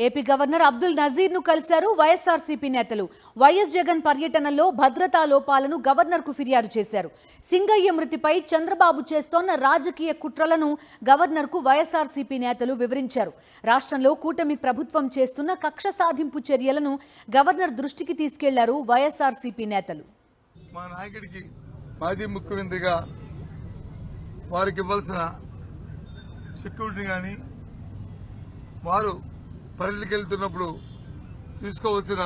AP governor Abdul Nazir ను కలిశారు వైఎస్ఆర్సీపీ నేతలు. వైఎస్ జగన్ పర్యటనలో భద్రతా లోపాలను గవర్నర్ కు ఫిర్యాదు చేశారు. సింగయ్య మృతిపై చంద్రబాబు చేస్తోన్న రాజకీయ కుట్రలను గవర్నర్ కు వైఎస్ఆర్సీపీ నేతలు వివరించారు. రాష్ట్రంలో కూటమి ప్రభుత్వం చేస్తున్న కక్ష సాధింపు చర్యలను గవర్నర్ దృష్టికి తీసుకెళ్లారు వైఎస్ఆర్సీపీ నేతలు. మా నాయకుడికి మాజీ ముఖ్యమంత్రిగా వారికి ఇవ్వాల్సిన సెక్యూరిటీ కానీ వారు పర్యటనకి వెళ్తున్నప్పుడు తీసుకోవాల్సిన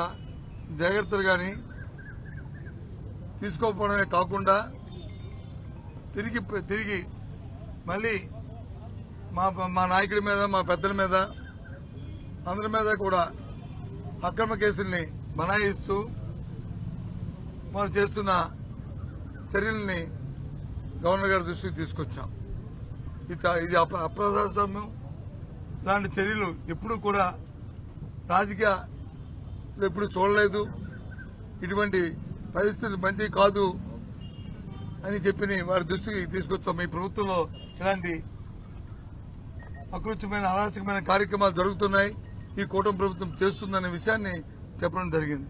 జాగ్రత్తలు కానీ తీసుకోకపోవడమే కాకుండా తిరిగి మళ్ళీ మా నాయకుడి మీద మా పెద్దల మీద అందరి మీద కూడా అక్రమ కేసుల్ని బనాయిస్తూ మనం చేస్తున్న చర్యల్ని గవర్నర్ గారి దృష్టికి తీసుకొచ్చాం. ఇది అప్రజాస్వామ్యం. ఇలాంటి చర్యలు ఎప్పుడు కూడా రాజకీయాలు ఎప్పుడు చూడలేదు. ఇటువంటి పరిస్థితి మంచి కాదు అని చెప్పి వారి దృష్టికి తీసుకొచ్చాం. ఈ ప్రభుత్వంలో ఇలాంటి అకృత్యమైన అరాచకమైన కార్యక్రమాలు జరుగుతున్నాయి, ఈ కూటమి ప్రభుత్వం చేస్తుందనే విషయాన్ని చెప్పడం జరిగింది.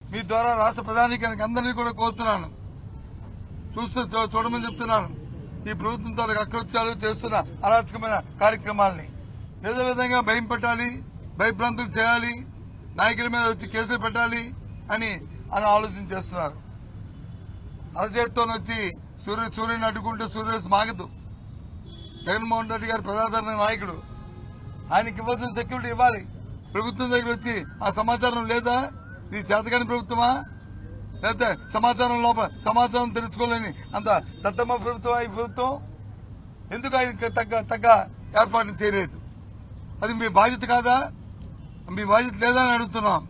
మీ ద్వారా రాష్ట్ర ప్రధానికానికి అందరినీ కూడా కోరుతున్నాను, చూడమని చెప్తున్నాను. ఈ ప్రభుత్వం తాలూకు అకృత్యాలు చేస్తున్న అరాచకమైన కార్యక్రమాలని ఏదో విధంగా భయం పెట్టాలి, భయభ్రాంతులు చేయాలి, నాయకుల మీద వచ్చి కేసులు పెట్టాలి అని ఆలోచన చేస్తున్నారు. అరచేత్తో వచ్చి సూర్యుని అడ్డుకుంటే సూర్యరశ్మి ఆగదు. జగన్మోహన్ రెడ్డి గారు ప్రజాదరణ నాయకుడు, ఆయనకి ఇవ్వాల్సిన సెక్యూరిటీ ఇవ్వాలి. ప్రభుత్వం దగ్గర వచ్చి ఆ సమాచారం లేదా? ఇది చేతకాని ప్రభుత్వమా? లేకపోతే సమాచారం తెలుసుకోలేని అంత దత్తమ్మ ప్రభుత్వం ఈ ప్రభుత్వం? ఎందుకు ఆయన తగ్గ ఏర్పాటుని చేయలేదు? అది మీ బాధ్యత కాదా? మీ బాధ్యత లేదా అని అడుగుతున్నాం.